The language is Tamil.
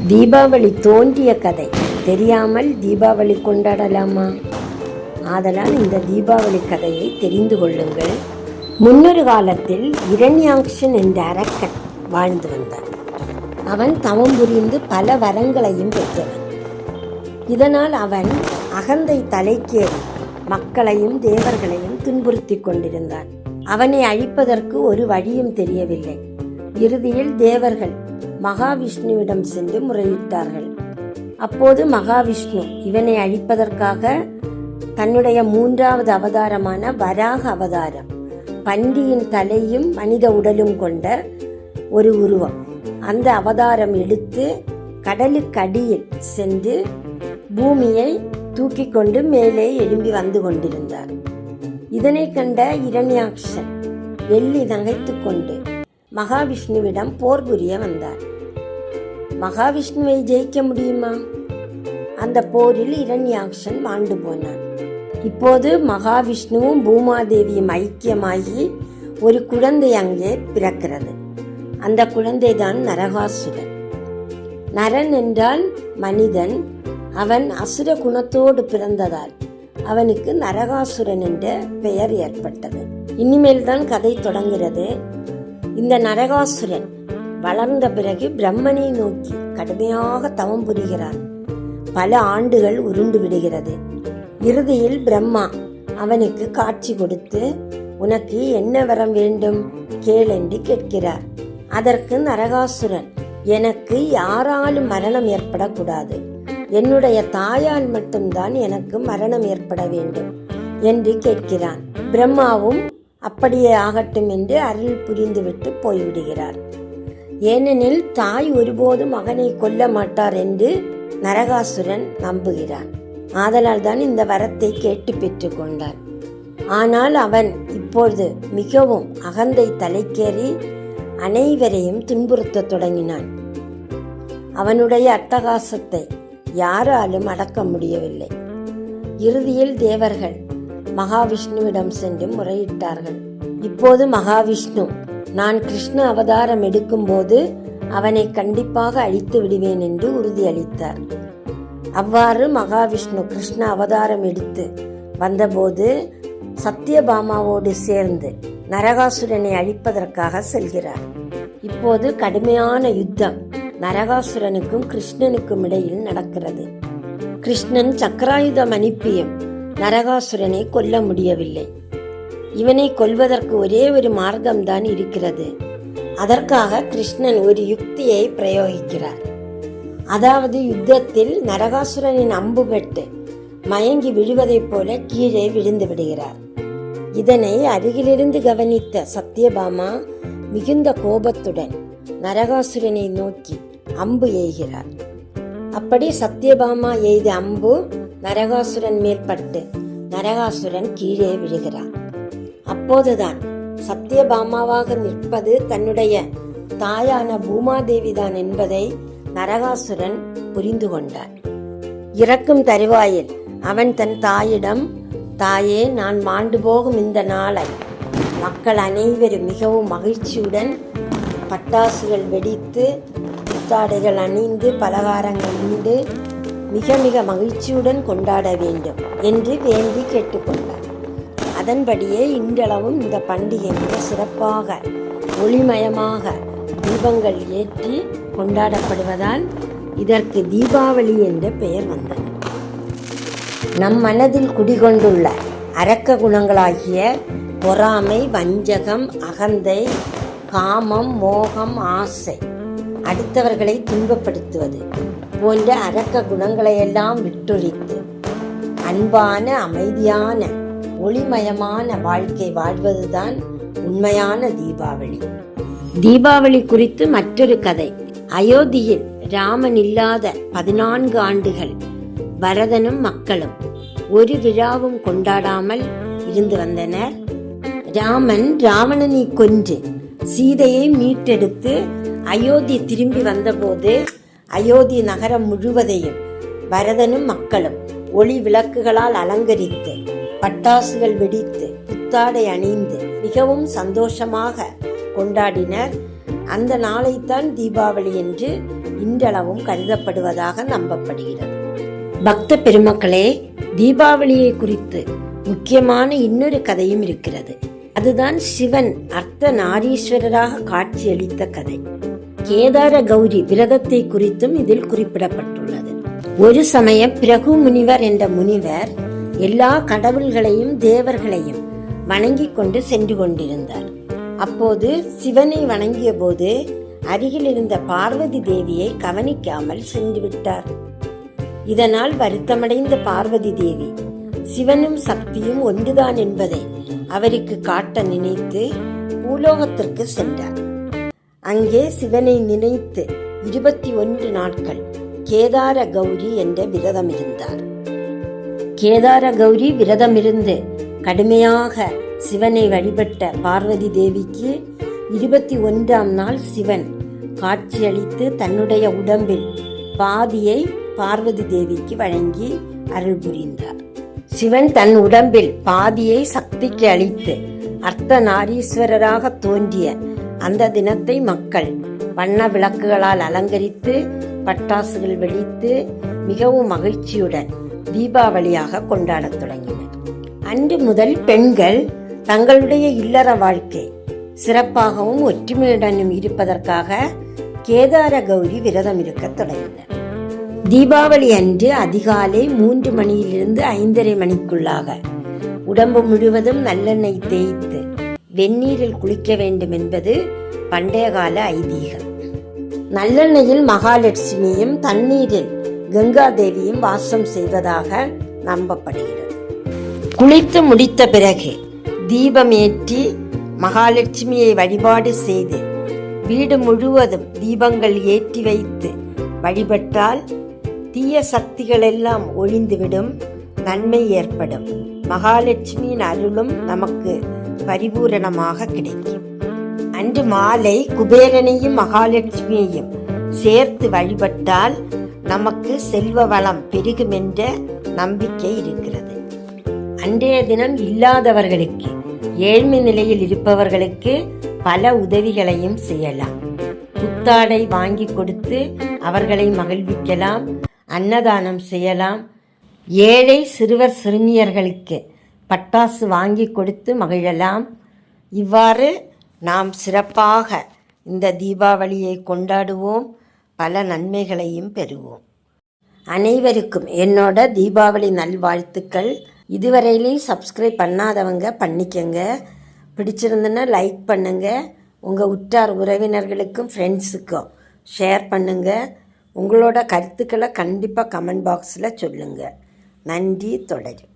தீபாவளி தோன்றிய கதை தெரியாமல் தீபாவளி கொண்டாடலாமா? ஆதலால் இந்த தீபாவளி கதையை தெரிந்து கொள்ளுங்கள். முன்னொரு காலத்தில் இரண்யாக்ஷன் என்ற அரக்கன் வாழ்ந்து வந்தான். அவன் தவம் புரிந்து பல வரங்களையும் பெற்றவன். இதனால் அவன் அகந்தை தலைக்கேறி மக்களையும் தேவர்களையும் துன்புறுத்தி கொண்டிருந்தான். அவனை அழிப்பதற்கு ஒரு வழியும் தெரியவில்லை. இறுதியில் தேவர்கள் மகாவிஷ்ணுவிடம் சென்று முறையிட்டார்கள். அப்போது மகாவிஷ்ணு இவனை அழிப்பதற்காக தன்னுடைய 3வது அவதாரமான வராக அவதாரம், பன்றியின் தலையும் மனித உடலும் கொண்ட ஒரு உருவம், அந்த அவதாரம் எடுத்து கடலுக்கடியில் சென்று பூமியை தூக்கி கொண்டு மேலே எழும்பி வந்து கொண்டிருந்தார். இதனை கண்ட இரண்யாக்ஷன் வெள்ளி நகைத்து கொண்டு மகாவிஷ்ணுவிடம் போர் புரிய வந்தார். மகாவிஷ்ணுவை ஜெயிக்க முடியுமா? அந்த போரில் இரண்யாக்ஷன் மாண்டு போனான். இப்போது மகாவிஷ்ணுவும் பூமாதேவியும் ஐக்கியமாகி ஒரு குழந்தை அங்கே பிறக்கிறது. அந்த குழந்தை தான் நரகாசுரன். நரன் என்றால் மனிதன். அவன் அசுர குணத்தோடு பிறந்ததால் அவனுக்கு நரகாசுரன் என்ற பெயர் ஏற்பட்டது. இனிமேல் தான் கதை தொடங்குகிறது. இந்த நரகாசுரன் வளர்ந்த பிறகு பிரம்மனை நோக்கி கடுமையாக தவம் புரிகிறான். பல ஆண்டுகள் உருண்டு விடுகிறது. இறுதியில் பிரம்மா அவனுக்கு காட்சி கொடுத்து, உனக்கு என்ன வரம் வேண்டும் கேள் என்று கேட்கிறார். அதற்கு நரகாசுரன், எனக்கு யாராலும் மரணம் ஏற்படக்கூடாது, என்னுடைய தாயால் மட்டும்தான் எனக்கு மரணம் ஏற்பட வேண்டும் என்று கேட்கிறான். பிரம்மாவும் அப்படியே ஆகட்டும் என்று அருள் புரிந்துவிட்டு போய்விடுகிறார். ஏனெனில் தாய் ஒருபோதும் மகனை கொல்ல மாட்டார் என்று நரகாசுரன் நம்புகிறான். ஆதலால் தான் இந்த வரத்தை கேட்டு பெற்று கொண்டான். ஆனால் அவன் இப்பொழுது மிகவும் அகந்தை தலைக்கேறி அனைவரையும் துன்புறுத்த தொடங்கினான். அவனுடைய அட்டகாசத்தை யாராலும் அடக்க முடியவில்லை. இறுதியில் தேவர்கள் மகாவிஷ்ணுவிடம் சென்று முறையிட்டார்கள். இப்போது மகாவிஷ்ணு, நான் கிருஷ்ண அவதாரம் எடுக்கும் போது அவனை கண்டிப்பாக அழித்து விடுவேன் என்று உறுதியளித்தார். அவ்வாறு மகாவிஷ்ணு கிருஷ்ண அவதாரம் எடுத்து வந்தபோது சத்யபாமாவோடு சேர்ந்து நரகாசுரனை அழிப்பதற்காக செல்கிறார். இப்போது கடுமையான யுத்தம் நரகாசுரனுக்கும் கிருஷ்ணனுக்கும் இடையில் நடக்கிறது. கிருஷ்ணன் சக்கராயுதம் அனுப்பியும் நரகாசுரனை கொல்ல முடியவில்லை. இவனை கொல்வதற்கு ஒரே ஒரு மார்க்கம்தான் இருக்கிறது. அதற்காக கிருஷ்ணன் ஒரு யுக்தியை பிரயோகிக்கிறார். அதாவது யுத்தத்தில் நரகாசுரனின் அம்பு பட்டு மயங்கி விழுவதைப் போல கீழே விழுந்து விடுகிறார். இதனை அருகிலிருந்து கவனித்த சத்யபாமா மிகுந்த கோபத்துடன் நரகாசுரனை நோக்கி அம்பு எய்கிறார். அப்படி சத்யபாமா எய்த அம்பு நரகாசுரன் மேல் பட்டு நரகாசுரன் கீழே விழுகிறான். அப்போதுதான் சத்யபாமாவாக நிற்பது தன்னுடைய தாயான பூமாதேவிதான் என்பதை நரகாசுரன் புரிந்து கொண்டான். இறக்கும் தருவாயில் அவன் தன் தாயிடம், தாயே, நான் மாண்டு போகும் இந்த நாளை மக்கள் அனைவரும் மிகவும் மகிழ்ச்சியுடன் பட்டாசுகள் வெடித்து புத்தாடைகள் அணிந்து பலகாரங்கள் உண்டு மிக மிக மகிழ்ச்சியுடன் கொண்டாட வேண்டும் என்று வேண்டி கேட்டுக்கொண்டார். அதன்படியே இன்றளவும் இந்த பண்டிகை மிக சிறப்பாக ஒளிமயமாக தீபங்கள் ஏற்றி கொண்டாடப்படுவதால் இதற்கு தீபாவளி என்ற பெயர் வந்தது. நம் மனதில் குடிகொண்டுள்ள அரக்க குணங்களாகிய பொறாமை, வஞ்சகம், அகந்தை, காமம், மோகம், ஆசை, அடுத்தவர்களை துன்பப்படுத்துவது போன்ற அரக்க குணங்களையெல்லாம் விட்டொழித்து அன்பான, அமைதியான, ஒளிமயமான வாழ்க்கை வாழ்வதுதான் உண்மையான தீபாவளி. தீபாவளி குறித்து மற்றொரு கதை. அயோத்தியில் ராமன் இல்லாத 14 ஆண்டுகள் பரதனும் மக்களும் ஒரு விழாவும் கொண்டாடாமல் இருந்து வந்தனர். ராமன் ராவணனை கொன்று சீதையை மீட்டெடுத்து அயோத்தி திரும்பி வந்தபோது அயோத்தி நகரம் முழுவதையும் பரதனும் மக்களும் ஒளி விளக்குகளால் அலங்கரித்து பட்டாசுகள் வெடித்து புத்தாடை அணிந்து மிகவும் சந்தோஷமாக கொண்டாடினர். அந்த நாளைத்தான் தீபாவளி என்று இன்றளவும் கருதப்படுவதாக நம்பப்படுகிறது. பக்த பெருமக்களே, தீபாவளியை குறித்து முக்கியமான இன்னொரு கதையும் இருக்கிறது. அதுதான் சிவன் அர்த்தநாரீஸ்வரராக காட்சியளித்த கதை. கேதார கௌரி விரதத்தை குறித்தும் இதில் குறிப்பிடப்பட்டுள்ளது. ஒரு சமயம் பிரகு முனிவர் என்ற முனிவர் எல்லா கடவுள்களையும் தேவர்களையும் வணங்கி கொண்டு சென்று கொண்டிருந்தார். அப்போது சிவனை வணங்கிய போது அருகில் இருந்த பார்வதி தேவியை கவனிக்காமல் சென்று விட்டார். இதனால் வருத்தமடைந்த பார்வதி தேவி சிவனும் சக்தியும் ஒன்றுதான் என்பதை அவருக்கு காட்ட நினைத்து பூலோகத்திற்கு சென்றார். அங்கே சிவனை நினைத்து 21 நாட்கள் கேதார கௌரி என்ற விரதம் இருந்தார். கேதார கௌரி விரதமிருந்து கடுமையாக சிவனை வழிபட்ட பார்வதி தேவிக்கு 21ஆம் நாள் சிவன் காட்சியளித்து தன்னுடைய உடம்பில் பாதியை பார்வதி தேவிக்கு வழங்கி அருள் புரிந்தார். சிவன் தன் உடம்பில் பாதியை சக்திக்கு அளித்து அர்த்தநாரீஸ்வரராக தோன்றிய அந்த தினத்தை மக்கள் வண்ண விளக்குகளால் அலங்கரித்து பட்டாசுகள் வெடித்து மிகவும் மகிழ்ச்சியுடன் தீபாவளியாக கொண்டாடத் தொடங்கினர். அன்று முதல் பெண்கள் தங்களுடைய இல்லற வாழ்க்கை சிறப்பாகவும் ஒற்றுமையுடனும் இருப்பதற்காக கேதார கௌரி விரதம் இருக்க தொடங்கினர். தீபாவளி அன்று அதிகாலை 3 மணியிலிருந்து 5:30 மணிக்குள்ளாக உடம்பு முழுவதும் நல்லெண்ணெய் தேய்த்து வெந்நீரில் குளிக்க வேண்டும் என்பது பண்டைய கால ஐதீகம். நல்லெண்ணெயில் மகாலட்சுமியும் தண்ணீரில் கங்காதேவியும் வாசம் செய்வதாக நம்பப்படுகிறது. குளித்து முடித்த பிறகு தீபமேற்றி மகாலட்சுமியை வழிபாடு செய்து வீடு முழுவதும் தீபங்கள் ஏற்றி வைத்து வழிபட்டால் தீய சக்திகள் எல்லாம் ஒழிந்துவிடும், நன்மை ஏற்படும், மகாலட்சுமியின் அருளும் நமக்கு பரிபூரணமாக கிடைக்கும். அன்று மாலை குபேரனையும் மகாலட்சுமியையும் சேர்த்து வழிபட்டால் நமக்கு செல்வ வளம் பெருகும் என்ற நம்பிக்கை இருக்கிறது. அன்றைய தினம் இல்லாதவர்களுக்கு, ஏழ்மை நிலையில் இருப்பவர்களுக்கு பல உதவிகளையும் செய்யலாம். புத்தாடை வாங்கி கொடுத்து அவர்களை மகிழ்விக்கலாம், அன்னதானம் செய்யலாம். ஏழை சிறுவர் சிறுமியர்களுக்கு பட்டாசு வாங்கி கொடுத்து மகிழலாம். இவ்வாறு நாம் சிறப்பாக இந்த தீபாவளியை கொண்டாடுவோம், பல நன்மைகளையும் பெறுவோம். அனைவருக்கும் என்னோட தீபாவளி நல்வாழ்த்துக்கள். இதுவரையிலையும் சப்ஸ்கிரைப் பண்ணாதவங்க பண்ணிக்கங்க. பிடிச்சிருந்துன்னா லைக் பண்ணுங்கள். உங்கள் உற்றார் உறவினர்களுக்கும் ஃப்ரெண்ட்ஸுக்கும் ஷேர் பண்ணுங்கள். உங்களோட கருத்துக்களை கண்டிப்பாக கமெண்ட் பாக்ஸில் சொல்லுங்கள். நன்றி. தொடரும்.